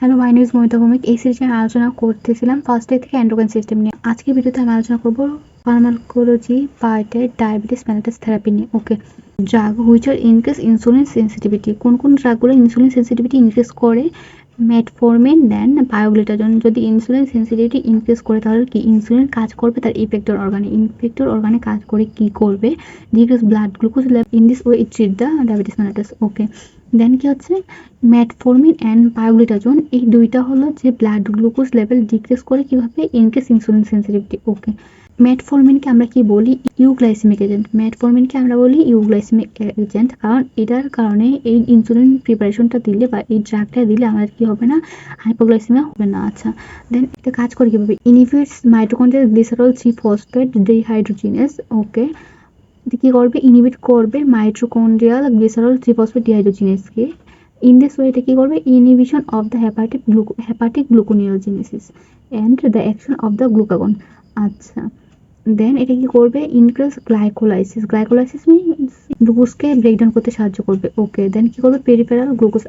Hello, my name is Moumita Bhowmik. এই সিরিজে আমি আলোচনা করতেছিলাম ফার্স্ট ডে থেকে এন্ডোক্রাইন সিস্টেম নিয়ে। আজকের ভিডিওতে আমি আলোচনা করবো ফার্মাকোলজি পার্টের ডায়াবেটিস মেলিটাস থেরাপি নিয়ে। Okay, drug which are increase insulin sensitivity. কোন কোন ড্রাগগুলো ইনসুলিন সেন্সিটিভিটি ইনক্রিজ করে? Metformin, then pioglitazone. যদি ইনসুলিন সেন্সিটিভিটি ইনক্রিজ করে তাহলে কি ইনসুলিন কাজ করবে তার ইফেক্টর অর্গানে কাজ করে কি করবে? Decrease blood glucose level. In this way it treat the diabetes mellitus. Okay, then কি হচ্ছে মেটফর্মিন অ্যান্ড বায়োগ্লুটাজোন, এই দুইটা হলো যে ব্লাড গ্লুকোজ লেভেল ডিক্রিজ করে কিভাবে? Increase insulin sensitivity. ওকে, মেটফর্মিনকে আমরা কি বলি? ইউগ্লাইসেমিক এজেন্ট। মেটফর্মিনকে আমরা বলি ইউগ্লাইসেমিক এজেন্ট, কারণ এটার কারণে এই ইনসুলিন প্রিপারেশনটা দিলে বা এই ড্রাগটা দিলে আমাদের কি হবে না? হাইপোগ্লাইসেমিয়া হবে না। আচ্ছা, দেন এটা কাজ করে কিভাবে? Inhibits mitochondrial glycerol three phosphate dehydrogenase. Okay, কি করবে? ইনহিবিট করবে মাইটোকন্ড্রিয়াল গ্লিসারল 3-ফসফেট ডিহাইড্রোজিনেসকে। ইন দিস ওয়ে এটা কি করবে? Inhibition of the hepatic gluconeogenesis and the action of the glucagon. আচ্ছা, দেন এটা কি করবে? ইনক্রিজ গ্লাইকোলাইসিস মিনস গ্লুকোজকে ব্রেকডাউন করতে সাহায্য করবে। ওকে, দেন কি করবে? পেরিফেরাল গ্লুকোজ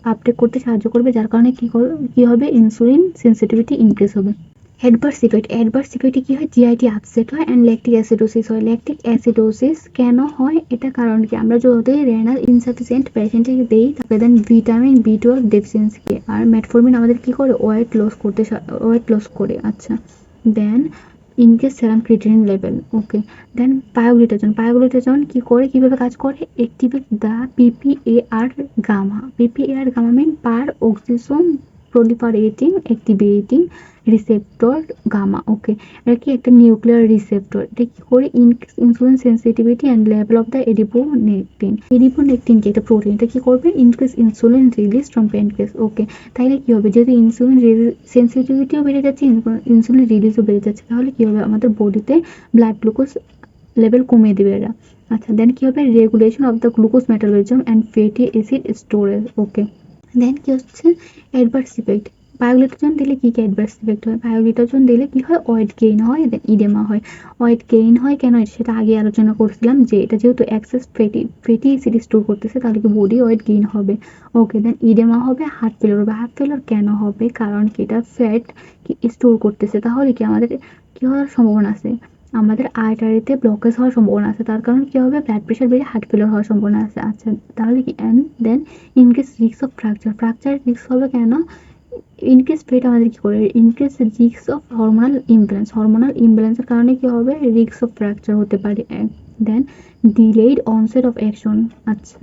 আপটেক করতে সাহায্য করবে, যার কারণে কি হবে? ইনসুলিন সেন্সিটিভিটি ইনক্রিজ হবে। অ্যাডভার্স ইফেক্টে কি হয়? জিআইটি আপসেট হয় অ্যান্ড ল্যাকটিক অ্যাসিডোসিস হয়। ল্যাকটিক অ্যাসিডোসিস কেন হয়? এটা কারণ কি? আমরা যদি রেনাল ইনসাফিসিয়েন্ট পেশেন্টকে দেই তাকে দেন ভিটামিন বি12 ডেফিসিয়েন্সি। আর মেটফর্মিন আমাদের কি করে? ওয়েট লস করে। আচ্ছা, then increase serum creatinine level. Okay, then pioglitazone কি করে? কিভাবে কাজ করে? Activate the PPAR gamma mean peroxisome proliferating activating receptor gamma. Okay, এটা কি একটা নিউক্লিয়ার রিসেপ্টর। এটা কি করে? Increase insulin sensitivity and level of the adiponectin কি একটা প্রোটিন। এটা কি করবে? Increase insulin release from pancreas. ওকে, তাইলে কি হবে? যদি ইনসুলিন সেন্সিটিভিটিও বেড়ে যাচ্ছে, ইনসুলিন রিলিজও বেড়ে যাচ্ছে, তাহলে কি হবে? আমাদের বডিতে ব্লাড গ্লুকোজ লেভেল কমিয়ে দেবে এরা। আচ্ছা, দেন কি হবে? Regulation of the glucose metabolism and fatty acid storage. Okay, then কি হচ্ছে? Adverse effect. বায়োগ্লুটাজোন দিলে কি অ্যাডভার্স ইফেক্ট হয়? বায়োগ্লুটাজোন দিলে কি হয়? ওয়েট গেইন হয়, দেন ইডেমা হয়। ওয়েট গেইন হয় কেন? সেটা আগে আলোচনা করছিলাম যে এটা যেহেতু এক্সেস ফ্যাটি অ্যাসিড স্টোর করতেছে, তাহলে কি বডি ওয়েট গেইন হবে। ওকে, দেন ইডেমা হবে, হার্ট ফেলিওর হবে। হার্ট ফেলিওর কেন হবে? কারণ কি এটা ফ্যাট কি স্টোর করতেছে। তাহলে কি আমাদের কি হওয়ার সম্ভাবনা আছে? আমাদের আর্টারিতে ব্লকেজ হওয়ার সম্ভাবনা আছে, তার কারণে কি হবে? ব্লাড প্রেশার বেড়ে হার্ট ফেলিওর হওয়ার সম্ভাবনা আছে। আচ্ছা, তাহলে কি? And then increase risk of fracture risk হবে কেন? ইনক্রিজ ফেট আমাদের কি করে? ইনক্রিজ রিস্ক অফ হরমোনাল ইমব্যালেন্সের কারণে কি হবে? রিস্ক অফ ফ্র্যাকচার হতে পারে। Then delayed onset of action. আচ্ছা,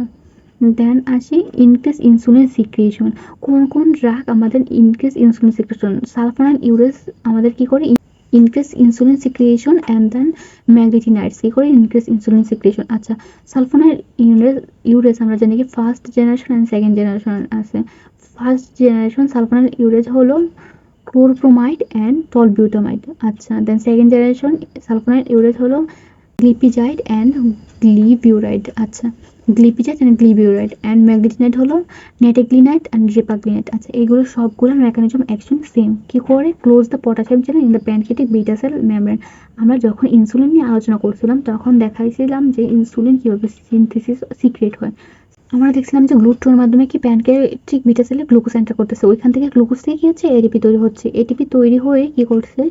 দেন আসি ইনক্রিজ ইনসুলিন সিক্রিয়েশন। কোন কোন ড্রাগ আমাদের increase insulin secretion? Sulfonylureas আমাদের কি করে? Increase insulin secretion and then meglitinides কি করে? Increase insulin secretion. আচ্ছা, সালফোনাইল ইউরেস আমরা জানি কি first generation and second generation আছে। ফার্স্ট জেনারেশন সালফোনাইল ইউরেজ হলো ক্লোরোপ্রোমাইড অ্যান্ড টলবিউটামাইড। আচ্ছা, then second generation sulfonylureas হলো গ্লিপিজাইড অ্যান্ড গ্লিবিউরাইড। আচ্ছা, glipizide and glyburide and meglitinide হলো নেটেগ্লিনাইড অ্যান্ড রেপাগ্লিনাইড। আচ্ছা, এগুলো সবগুলোর মেকানিজম অ্যাকশন সেম। কি করে? Close the potassium channel in the pancreatic beta cell membrane. আমরা যখন ইনসুলিন নিয়ে আলোচনা করছিলাম তখন দেখাইছিলাম যে ইনসুলিন কীভাবে সিক্রেট হয়। আমরা দেখছিলাম যে গ্লুটোর মাধ্যমে কি প্যানক্রিয়াটিক বিটা সেলে গ্লুকোজ এন্টার করতেছে, ওইখান থেকে গ্লুকোজ থেকে কি হচ্ছে? এটিপি তৈরি হচ্ছে। এটিপি তৈরি হয়ে কি করছে?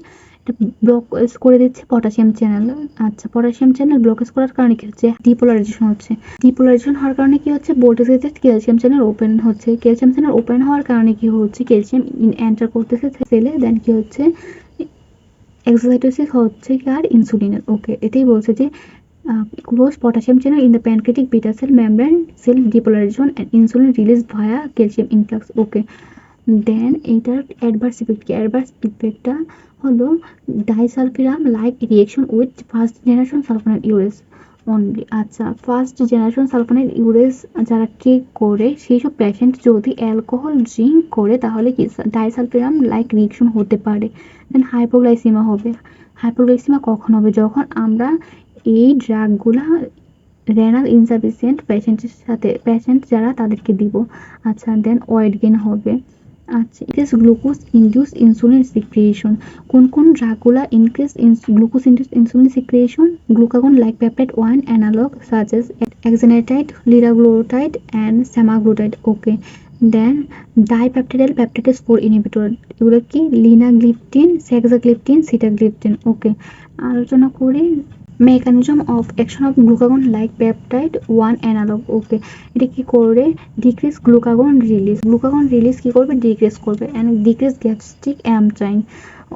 এটা ব্লকেজ করে দিচ্ছে পটাশিয়াম চ্যানেল। আচ্ছা, পটাশিয়াম চ্যানেল ব্লকেজ করার কারণে কি হচ্ছে? ডিপোলারাইজেশন হচ্ছে। ডিপোলারাইজেশন হওয়ার কারণে কি হচ্ছে? ভোল্টেজের ক্যালসিয়াম চ্যানেল ওপেন হচ্ছে। ক্যালসিয়াম চ্যানেল ওপেন হওয়ার কারণে কি হচ্ছে? ক্যালসিয়াম এন্টার করতেছে সেলে, দেন কি হচ্ছে? এক্সাইটোসিস হচ্ছে আর ইনসুলিনের। ওকে, এটাই বলছে যে close potassium channel in the pancreatic beta cell membrane cell depolarization and insulin released via calcium influx. Okay, দেন এইটার অ্যাডভার্স ইফেক্ট কি? অ্যাডভার্স ইফেক্টটা হলো disulfiram like reaction with first generation sulfonylureas only. আচ্ছা, ফার্স্ট জেনারেশন সালফোনাইল ইউরেস যারা take করে সেই সব patient যদি অ্যালকোহল ড্রিঙ্ক করে তাহলে কি ডাইসালফিরাম লাইক রিয়েকশন হতে পারে। দেন হাইপোগ্লাইসিমা হবে। হাইপোগ্লাইসিমা কখন হবে? যখন আমরা এই ড্রাগগুলা রেনাল ইনসাফিসিয়েন্ট পেশেন্ট যারা তাদেরকে দিব। আচ্ছা, দেন ওয়েট গেইন হবে। আচ্ছা, increase glucose induce insulin secretion. কোন কোন ড্রাগগুলা increase glucose induce insulin secretion? Glucagon like peptide 1 analog such as exenatide, liraglutide and semaglutide. Okay, then dipeptidyl peptidase 4 inhibitor, এগুলো কি লিনাগ্লিপটিন, সেক্সাগ্লিপটিন, সিটাগ্লিপটিন। ওকে, আলোচনা করি mechanism of action of glucagon like peptide 1 analog. Okay, এটা কি করে decrease glucagon release কি করবে, decrease করবে, অ্যান্ড ডিক্রিজ গ্যাস্ট্রিক এমচাইন।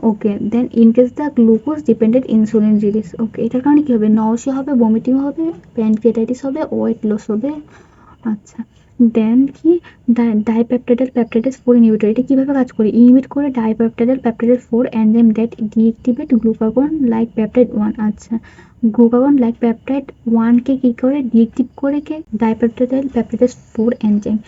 Okay, then increase the glucose dependent insulin release. Okay, এটার কারণে কি হবে, নওসিয়া হবে, বমিটিং হবে, প্যানক্রিয়াটাইটিস হবে, ওয়েট লস হবে। আচ্ছা, দেন কি ডাইপেপটাইডাল পেপটাইডেস 4 ইনহিবিটর, এটা কিভাবে কাজ করে, ইনহিবিট করে dipeptidyl peptidase 4 enzyme that deactivate glucagon like peptide 1। আচ্ছা, গ্লুকাগন লাইক পেপটাইড 1 কে কি করে ডিঅ্যাক্টিভ করে কে, ডাইপেপটাইডাল পেপটাইডেস 4 এনজাইম।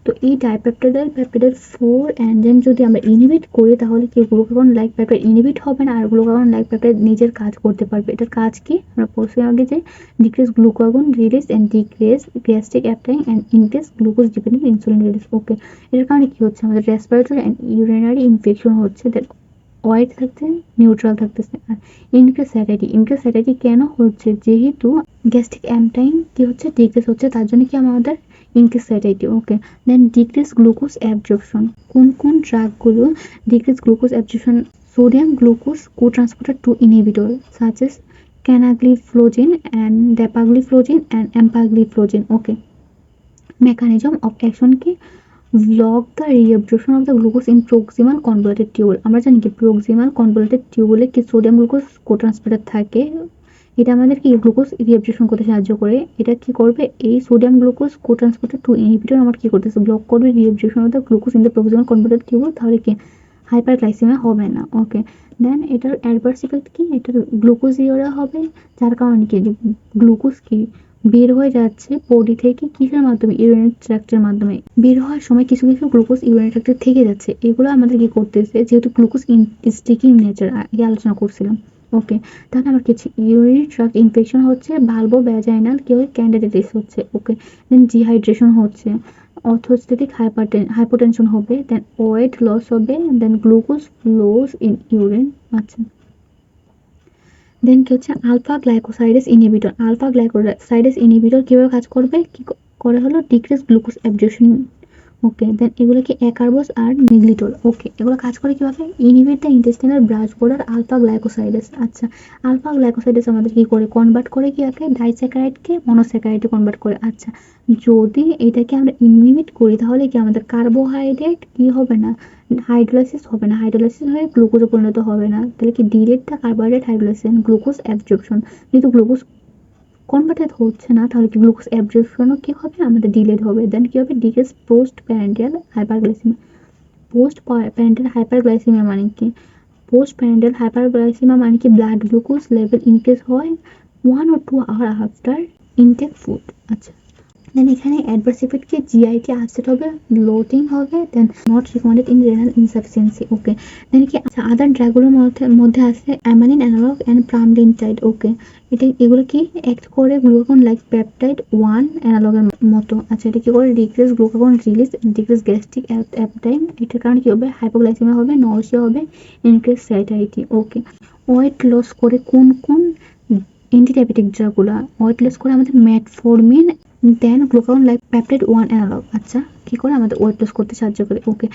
তো এই ডাইপেপটাইডাল পেপটাইডেস 4 এনজাইম যদি আমরা ইনহিবিট করি তাহলে কি গ্লুকাগন লাইক পেপটাইড ইনহিবিট হবে না, আর গ্লুকাগন লাইক পেপটাইড নিজের কাজ করতে পারবে। এটার কাজ কি আমরা পড়ছি আগে, যে decrease glucagon release and decrease gastric emptying and increase glucose dependent insulin release. Okay, এর কারণে কি হচ্ছে, আমাদের রেসপিরেটরি এন্ড ইউরিনারি ইনফেকশন হচ্ছে, দেন ওয়াইড থাকছে, নিউট্রাল থাকতেছে। আর ইনক্রিজ স্যাটাইটি কেন হচ্ছে, যেহেতু গ্যাস্ট্রিক অ্যাপটাইম কি হচ্ছে, ডিক্রিজ হচ্ছে, তার জন্য কি আমাদের increase satiety. Okay, then decrease glucose absorption, কোন কোন ড্রাগগুলো decrease glucose absorption, sodium glucose co-transporter 2 inhibitor such as canagliflozin and dapagliflozin and empagliflozin. Okay, mechanism of action কি block the reabsorption of the glucose in proximal convoluted tubule। আমরা জানি কি proximal convoluted tubule কি sodium glucose co-transporter থাকে, এটা আমাদের কি glucose reabsorption করতে সাহায্য করে। এটা কি করবে, এই সোডিয়াম গ্লুকোজ co-transporter 2 ইনহিবিটর আমার কি করতেছে, ব্লক করবে reabsorption of the glucose in the proximal convoluted tubule, তাহলে কি হাইপারগ্লাইসেমিয়া হবে না। ওকে, দেন এটার অ্যাডভার্স ইফেক্ট কি, এটার গ্লুকোজ ইউরিয়া হবে, যার কারণে কি গ্লুকোজ কি বের হয়ে যাচ্ছে বডি থেকে কিসের মাধ্যমে, ইউরিনারি ট্র্যাক্টের মাধ্যমে। বের হওয়ার সময় কিছু কিছু গ্লুকোজ ইউরিনারি ট্র্যাক্টে থেকে যাচ্ছে, এগুলো আমাদের কি করতেছে, যেহেতু গ্লুকোজ স্টিকিং নেচার আগে আলোচনা করছিলাম। ওকে, তাহলে আমার কিছু ইউরিনারি ট্র্যাক্ট ইনফেকশন হচ্ছে, ভালভো ভ্যাজাইনাল কি হয়, ক্যান্ডিডেটিস হচ্ছে। ওকে, দেন ডিহাইড্রেশন হচ্ছে, অর্থোস্ট্যাটিক হাইপোটেনশন হবে, দেন ওয়েট লস হবে, দেন গ্লুকোজ ফ্লোস ইন ইউরিন। আচ্ছা, দেন কি হচ্ছে আলফা গ্লাইকোসাইডেস ইনহিবিটর কিভাবে কাজ করবে, কি করে হলো ডিক্রিজ গ্লুকোজ অ্যাবজর্পশন। ওকে, দেন এগুলো কি অ্যাকার্বস আর নিগলিটল। ওকে, এগুলো কাজ করে কিভাবে, inhibit the intestinal branch border alpha glycosidase. আচ্ছা, আলফা গ্লাইকোসাইডেস আমাদের কি করে, কনভার্ট করে কি আগে ডাইস্যাকারাইডকে মনোস্যাকারাইডে কনভার্ট করে। আচ্ছা, যদি এটাকে আমরা ইনহিবিট করি তাহলে কি আমাদের কার্বোহাইড্রেট কি হবে না, হাইড্রোলাইসিস হবে না, হাইড্রোলাইসিস হয়ে গ্লুকোজে পরিণত হবে না, তাহলে কি delayed the carbohydrate hydrolysis glucose absorption. যেহেতু গ্লুকোজ কনভার্টেড হচ্ছে না তাহলে কি গ্লুকোজ অ্যাবজর্পশনও কি হবে, আমাদের ডিলেড হবে। দেন কি হবে, decrease post parental hyperglycaemia. Post parental hyperglycaemia মানে কি ব্লাড গ্লুকোজ লেভেল ইনক্রিজ হয় 1 or 2 hour after intake food. আচ্ছা, দেন এখানে অ্যাডভার্স ইফেক্ট কি, জিআইটি আপসেট হবে, ব্লোটিং হবে, then not recommended in renal insufficiency. Okay, then কি আচ্ছা আদার ড্রাগগুলোর মধ্যে আছে অ্যামানিন অ্যানালগ অ্যান্ড প্রামলিনটাইড। ওকে, এগুলো কি অ্যাক্ট করে গ্লুকাগন লাইক পেপটাইড 1 অ্যানালগের মতো। আচ্ছা, এটা কি করে decrease glucagon release, decrease gastric appetite, এটার কারণে কি হবে, হাইপোগ্লাইসেমিয়া হবে, নওসিয়া হবে, increase satiety. Okay, weight loss করে কোন কোন অ্যান্টিডায়াবেটিক ড্রাগগুলো ওয়েট লস করে, আমাদের metformin, then glucagon like peptide 1 analogue. আচ্ছা, কি করে আমাদের ওয়েট লস করতে সাহায্য করে। ওকে,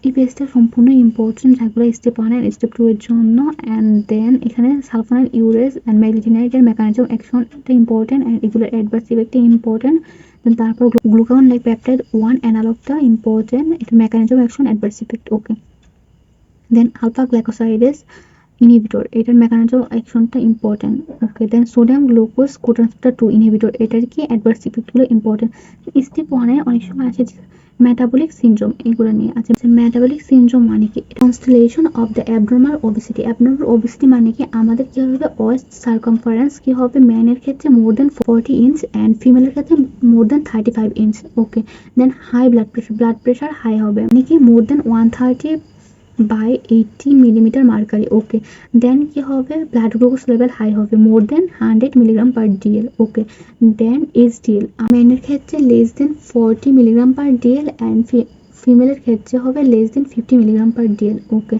এই পেজটা সম্পূর্ণ ইম্পর্টেন্ট, যেগুলো স্টেপ 1 এন্ড স্টেপ 2 এর জন্য। অ্যান্ড দেন এখানে সালফোনাইল ইউরেজ অ্যান্ড ম্যাগলিটিনাইডের মেকানিজম অ্যাকশনটা ইম্পর্টেন্ট, অ্যান্ড এগুলোর অ্যাডভার্স ইফেক্টটা ইম্পর্টেন্ট। দেন তারপর গ্লুকাগন লাইক পেপটাইড 1 অ্যানালগটা ইম্পর্টেন্ট, এটা mechanism action adverse effect. Okay, then alpha glycosidase inhibitor, এটার মেকানিজম অ্যাকশনটা important. Okay, then sodium glucose co-transporter 2 inhibitor, এটার কি অ্যাডভার্স ইফেক্টগুলো ইম্পর্টেন্ট। স্টেপ 1 এ অনেক সময় আসে মেটাবলিক সিনড্রোম, এগুলো নিয়ে। আচ্ছা, মেটাবলিক সিনড্রোম মানে কি, constellation of the abnormal obesity মানে কি আমাদের কি হবে, ওয়েস্ট সার্কামফারেন্স কি হবে, ম্যানের ক্ষেত্রে মোর দেন 40 ইঞ্চ অ্যান্ড ফিমেলের ক্ষেত্রে মোর দেন 35 ইঞ্চ। ওকে, দেন হাই ব্লাড প্রেশার হাই হবে মানে কি মোর দেন 130/80 মিলিমিটার মার্কারি। ওকে, দেন কি হবে, ব্লাড গ্লুকোজ লেভেল হাই হবে, মোর দেন 100 mg/dl। ওকে, দেন এইচডিএল মেনের ক্ষেত্রে লেস দেন 40 mg/dl অ্যান্ড ফিমেলের ক্ষেত্রে হবে লেস দেন 50 mg/dl। ওকে,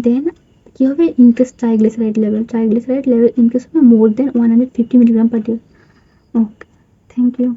দেন কি হবে, ইনক্রিজ ট্রাইগ্লিসারাইড লেভেল ইনক্রিজ হবে মোর দেন 150 mg/dl। Okay, thank you.